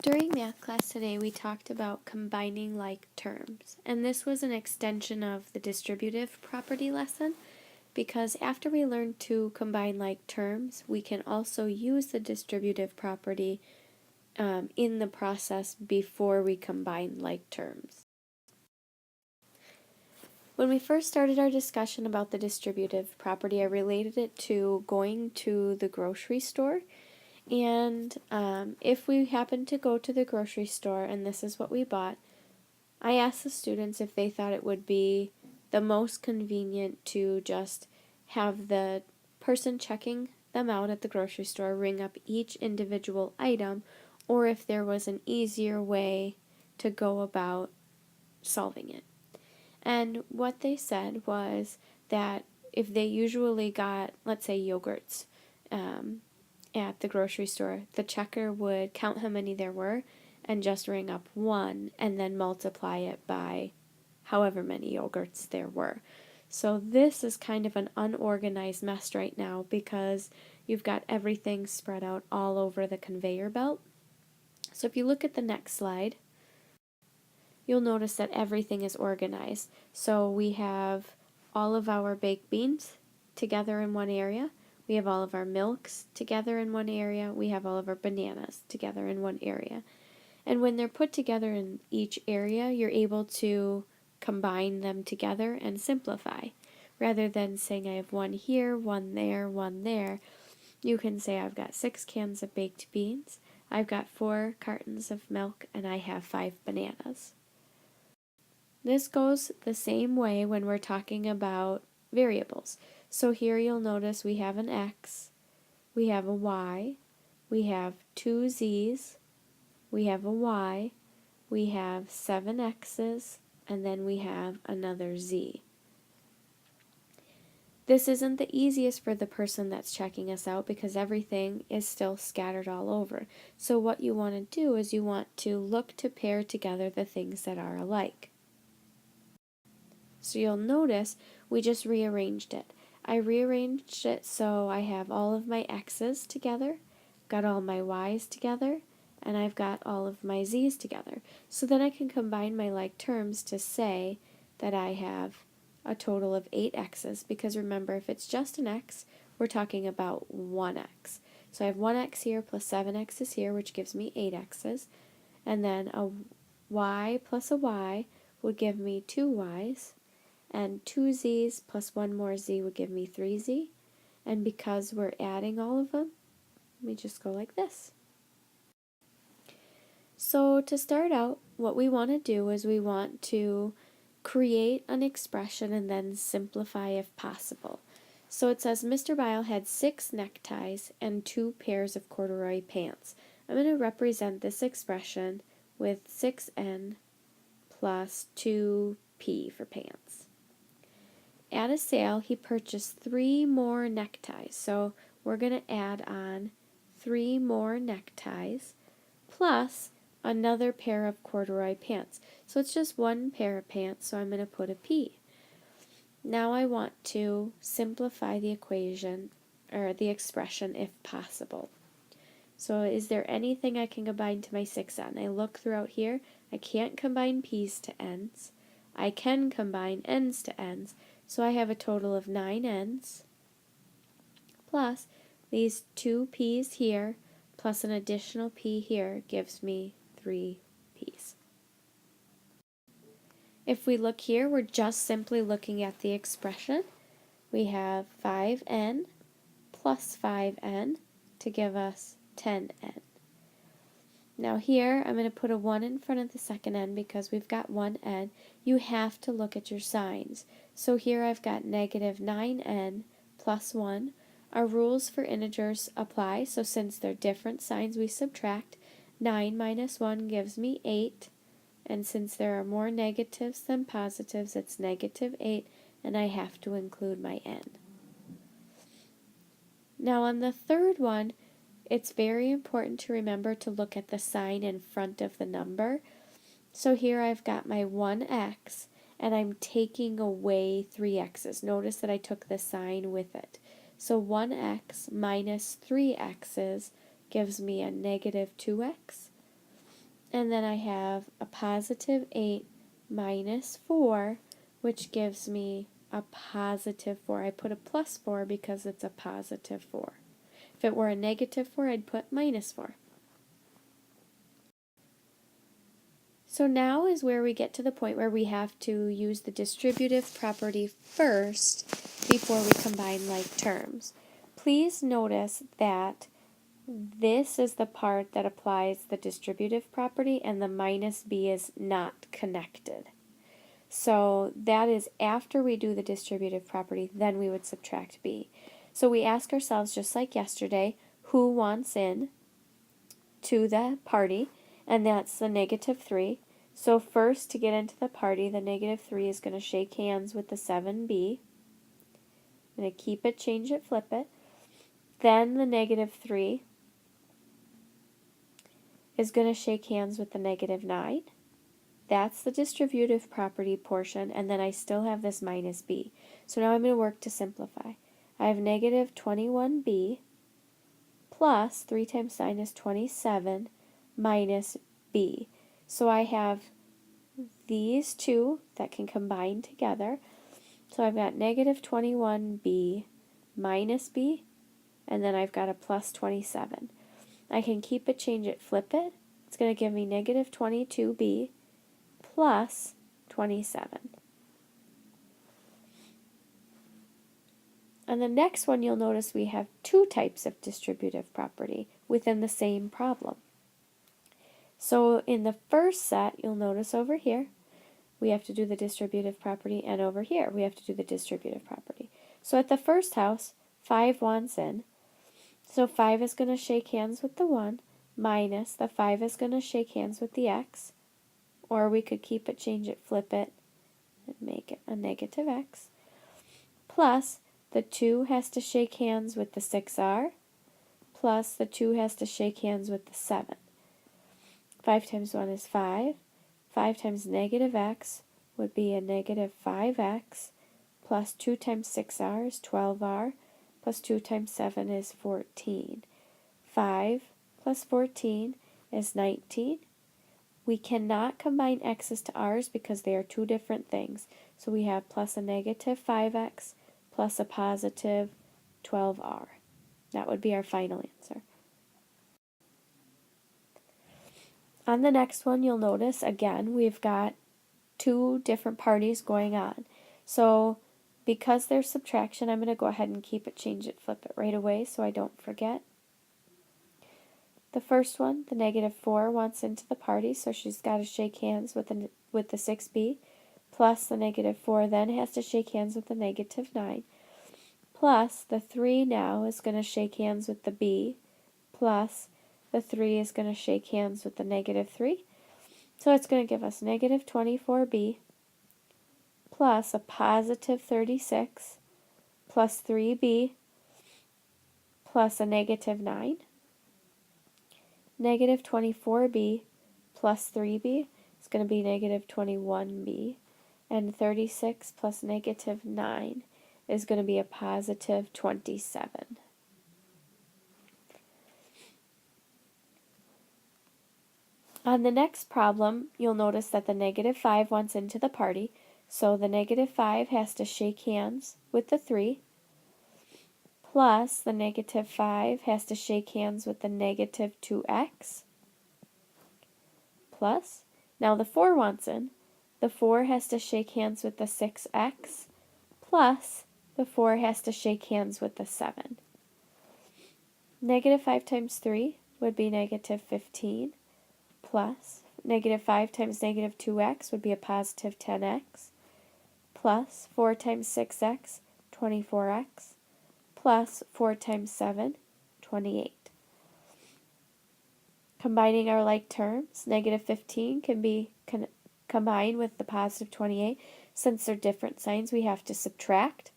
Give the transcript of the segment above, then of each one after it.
During math class today, we talked about combining like terms, and this was an extension of the distributive property lesson because after we learn to combine like terms, we can also use the distributive property in the process before we combine like terms. When we first started our discussion about the distributive property, I related it to going to the grocery store. And if we happen to go to the grocery store and this is what we bought, I asked the students if they thought it would be the most convenient to just have the person checking them out at the grocery store ring up each individual item, or if there was an easier way to go about solving it. And what they said was that if they usually got, let's say, yogurts, at the grocery store, the checker would count how many there were and just ring up one and then multiply it by however many yogurts there were. So this is kind of an unorganized mess right now because you've got everything spread out all over the conveyor belt. So if you look at the next slide, you'll notice that everything is organized. So we have all of our baked beans together in one area. We have all of our milks together in one area. We have all of our bananas together in one area. And when they're put together in each area, you're able to combine them together and simplify. Rather than saying I have one here, one there, you can say I've got 6 cans of baked beans, I've got 4 cartons of milk, and I have 5 bananas. This goes the same way when we're talking about variables. So here you'll notice we have an x, we have a y, we have 2 z's, we have a y, we have 7 x's, and then we have another z. This isn't the easiest for the person that's checking us out because everything is still scattered all over. So what you want to do is you want to look to pair together the things that are alike. So you'll notice we just rearranged it. I rearranged it so I have all of my x's together, got all my y's together, and I've got all of my z's together. So then I can combine my like terms to say that I have a total of 8 x's, because remember, if it's just an x, we're talking about 1x. So I have 1x here plus 7 x's here, which gives me 8 x's, and then a y plus a y would give me 2 y's, and 2 z's plus 1 more z would give me 3z. And because we're adding all of them, we just go like this. So to start out, what we want to do is we want to create an expression and then simplify if possible. So it says Mr. Bile had 6 neckties and 2 pairs of corduroy pants. I'm going to represent this expression with 6n plus 2p for pants. At a sale, he purchased 3 more neckties. So we're going to add on 3 more neckties plus another pair of corduroy pants. So it's just 1 pair of pants, so I'm going to put a P. Now I want to simplify the equation, or the expression if possible. So is there anything I can combine to my 6n? I look throughout here, I can't combine p's to n's. I can combine n's to n's, so I have a total of 9 n's, plus these 2 p's here, plus an additional p here gives me 3 p's. If we look here, we're just simply looking at the expression. We have 5n plus 5n to give us 10n. Now here, I'm going to put a 1 in front of the second n because we've got 1n. You have to look at your signs. So here I've got negative 9n plus 1. Our rules for integers apply, so since they're different signs, we subtract. 9 minus 1 gives me 8, and since there are more negatives than positives, it's negative 8, and I have to include my n. Now on the third one, it's very important to remember to look at the sign in front of the number. So here I've got my 1x, and I'm taking away 3 x's. Notice that I took the sign with it. So 1x minus 3 x's gives me a negative 2x. and then I have a positive 8 minus 4, which gives me a positive 4. I put a plus 4 because it's a positive 4. If it were a negative 4, I'd put minus 4. So now is where we get to the point where we have to use the distributive property first before we combine like terms. Please notice that this is the part that applies the distributive property and the minus b is not connected. So that is after we do the distributive property, then we would subtract b. So we ask ourselves, just like yesterday, who wants in to the party, and that's the negative 3. So first, to get into the party, the negative 3 is going to shake hands with the 7b. I'm going to keep it, change it, flip it. Then the negative 3 is going to shake hands with the negative 9. That's the distributive property portion, and then I still have this minus b. So now I'm going to work to simplify. I have negative 21b plus 3 times 9 is 27 minus b. So I have these two that can combine together. So I've got negative 21b minus b, and then I've got a plus 27. I can keep it, change it, flip it. It's going to give me negative 22b plus 27. On the next one, you'll notice we have two types of distributive property within the same problem. So in the first set, you'll notice over here, we have to do the distributive property, and over here, we have to do the distributive property. So at the first house, 5 wants in. So 5 is going to shake hands with the 1, minus the 5 is going to shake hands with the x, or we could keep it, change it, flip it, and make it a negative x, plus the 2 has to shake hands with the 6r, plus the 2 has to shake hands with the 7. 5 times 1 is 5. 5 times negative x would be a negative 5x, plus 2 times 6r is 12r, plus 2 times 7 is 14. 5 plus 14 is 19. We cannot combine x's to r's because they are two different things. So we have plus a negative 5x plus a positive 12r. That would be our final answer. On the next one, you'll notice, again, we've got two different parties going on. So because there's subtraction, I'm going to go ahead and keep it, change it, flip it right away so I don't forget. The first one, the negative 4, wants into the party, so she's got to shake hands with the 6b, plus the negative 4 then has to shake hands with the negative 9, plus the 3 now is going to shake hands with the b, plus the 3 is going to shake hands with the negative 3. So it's going to give us negative 24b plus a positive 36 plus 3b plus a negative 9. Negative 24b plus 3b is going to be negative 21b. And 36 plus negative 9 is going to be a positive 27. On the next problem, you'll notice that the negative 5 wants into the party, so the negative 5 has to shake hands with the 3, plus the negative 5 has to shake hands with the negative 2x, plus, now the 4 wants in, the 4 has to shake hands with the 6x, plus the 4 has to shake hands with the 7. Negative 5 times 3 would be negative 15, plus negative 5 times negative 2x would be a positive 10x, plus 4 times 6x, 24x, plus 4 times 7, 28. Combining our like terms, negative 15 can be combined with the positive 28. Since they're different signs, we have to subtract.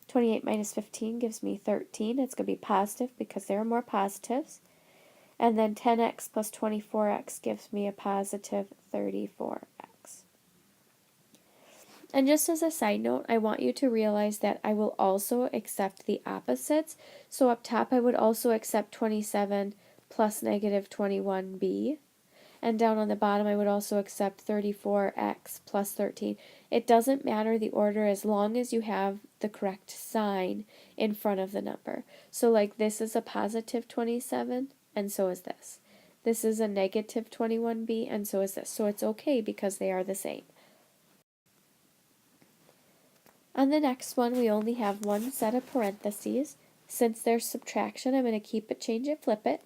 28 minus 15 gives me 13. It's going to be positive because there are more positives. And then 10x plus 24x gives me a positive 34x. And just as a side note, I want you to realize that I will also accept the opposites. So up top, I would also accept 27 plus negative 21b. And down on the bottom, I would also accept 34x plus 13. It doesn't matter the order as long as you have the correct sign in front of the number. So like this is a positive 27, and so is this. This is a negative 21b, and so is this. So it's okay because they are the same. On the next one, we only have one set of parentheses. Since there's subtraction, I'm going to keep it, change it, flip it.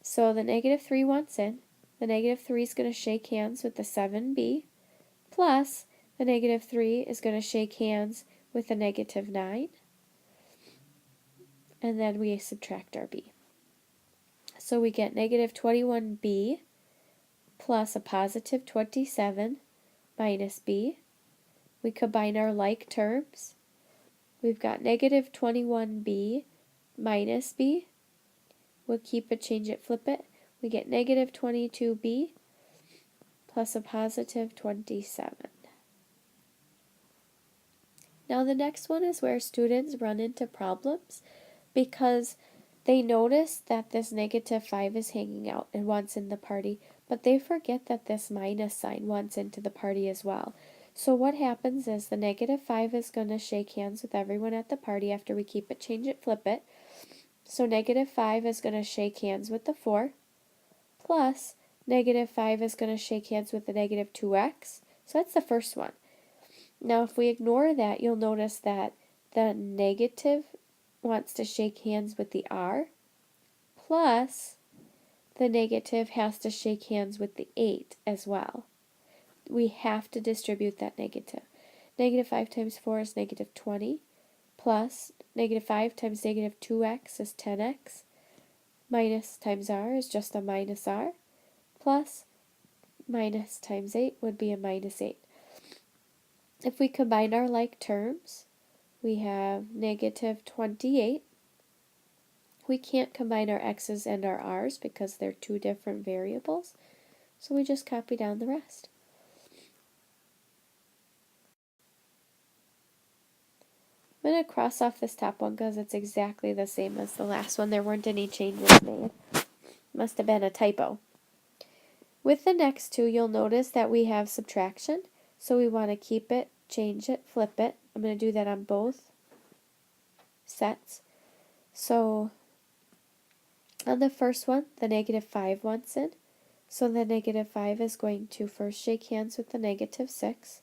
So the negative 3 wants in. The negative 3 is going to shake hands with the 7b, plus the negative 3 is going to shake hands with the negative 9. And then we subtract our b. So we get negative 21b plus a positive 27 minus b. We combine our like terms. We've got negative 21b minus b. We'll keep it, change it, flip it. We get negative 22b plus a positive 27. Now the next one is where students run into problems because they notice that this negative 5 is hanging out and wants in the party, but they forget that this minus sign wants into the party as well. So what happens is the negative 5 is going to shake hands with everyone at the party after we keep it, change it, flip it. So negative 5 is going to shake hands with the 4, plus negative 5 is going to shake hands with the negative 2x. So that's the first one. Now if we ignore that, you'll notice that the negative wants to shake hands with the r, plus the negative has to shake hands with the 8 as well. We have to distribute that negative. Negative 5 times 4 is negative 20, plus negative 5 times negative 2x is 10x, minus times r is just a minus r, plus minus times 8 would be a minus 8. If we combine our like terms, we have negative 28. We can't combine our x's and our r's because they're two different variables, so we just copy down the rest. I'm going to cross off this top one because it's exactly the same as the last one. There weren't any changes made. Must have been a typo. With the next two, you'll notice that we have subtraction, so we want to keep it, change it, flip it. I'm going to do that on both sets. So on the first one, the negative 5 wants in. So the negative 5 is going to first shake hands with the negative 6,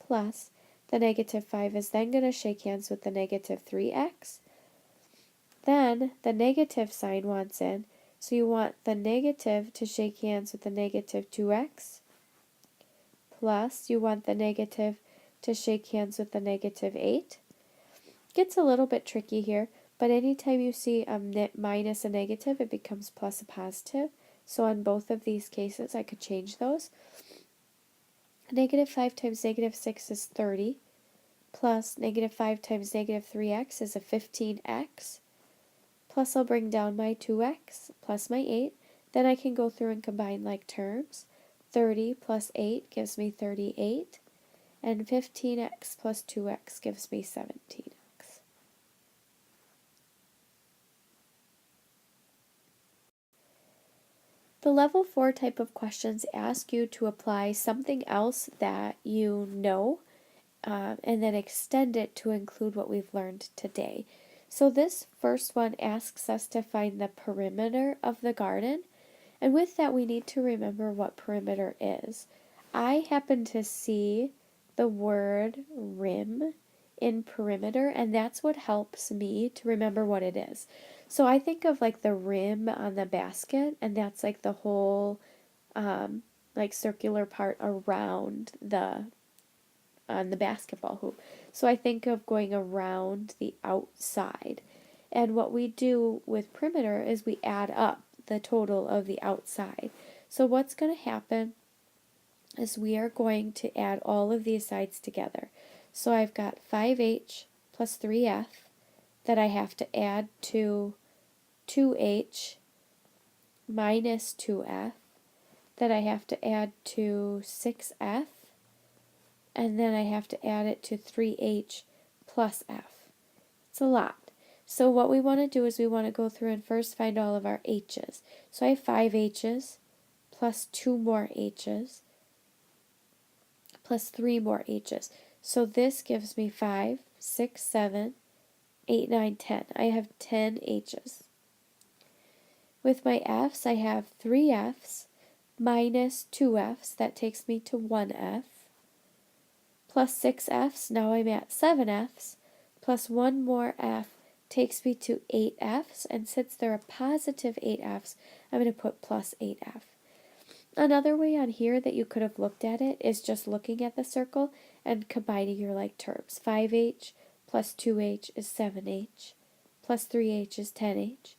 plus the negative 5 is then going to shake hands with the negative 3x. Then the negative sign wants in, so you want the negative to shake hands with the negative 2x, plus you want the negative to shake hands with the negative 8. Gets a little bit tricky here, but anytime you see a minus a negative, it becomes plus a positive. So in both of these cases, I could change those. Negative 5 times negative 6 is 30, plus negative 5 times negative 3x is a 15x, plus I'll bring down my 2x plus my 8. Then I can go through and combine like terms. 30 plus 8 gives me 38, and 15x plus 2x gives me 17x. The level 4 type of questions ask you to apply something else that you know and then extend it to include what we've learned today. So this first one asks us to find the perimeter of the garden, and with that we need to remember what perimeter is. I happen to see the word rim in perimeter, and that's what helps me to remember what it is. So I think of like the rim on the basket, and that's like the whole like circular part around the on the basketball hoop. So I think of going around the outside. And what we do with perimeter is we add up the total of the outside. So what's going to happen is we are going to add all of these sides together. So I've got 5h plus 3f that I have to add to 2h minus 2f that I have to add to 6f, and then I have to add it to 3h plus f. It's a lot. So what we want to do is we want to go through and first find all of our h's. So I have 5 h's plus 2 more h's plus 3 more h's. So this gives me 5, 6, 7, 8, 9, 10. I have 10 h's. With my f's, I have 3 f's minus 2 f's. That takes me to 1 f. Plus 6 f's. Now I'm at 7 f's. Plus 1 more f takes me to 8 f's. And since there are positive 8 f's, I'm going to put plus 8 f. Another way on here that you could have looked at it is just looking at the circle and combining your like terms. 5h plus 2h is 7h, plus 3h is 10h.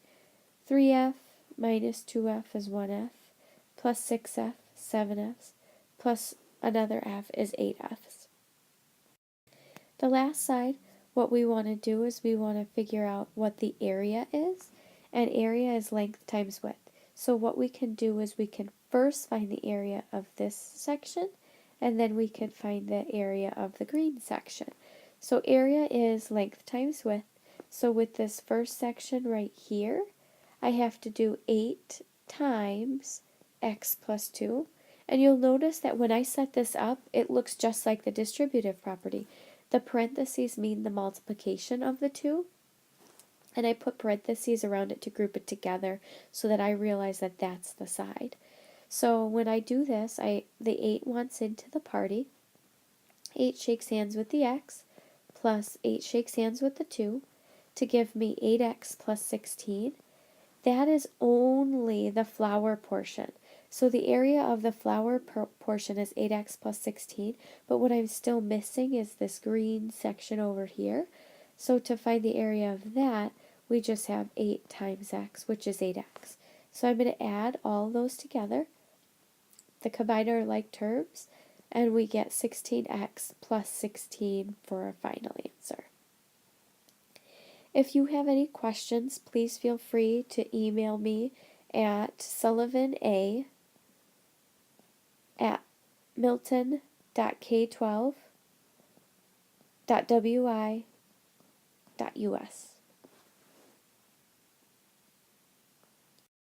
3f minus 2f is 1f, plus 6f, 7f's, plus another f is 8f's. The last side, what we want to do is we want to figure out what the area is, and area is length times width. So what we can do is we can first find the area of this section, and then we can find the area of the green section. So area is length times width. So with this first section right here, I have to do 8 times x plus 2. And you'll notice that when I set this up, it looks just like the distributive property. The parentheses mean the multiplication of the two. And I put parentheses around it to group it together so that I realize that that's the side. So when I do this, the 8 wants into the party. 8 shakes hands with the x, plus 8 shakes hands with the 2 to give me 8x plus 16. That is only the flower portion. So the area of the flower portion is 8x plus 16, but what I'm still missing is this green section over here. So to find the area of that, we just have 8 times x, which is 8x. So I'm going to add all those together, the combiner like terms, and we get 16x plus 16 for our final answer. If you have any questions, please feel free to email me at sullivana@milton.k12.wi.us.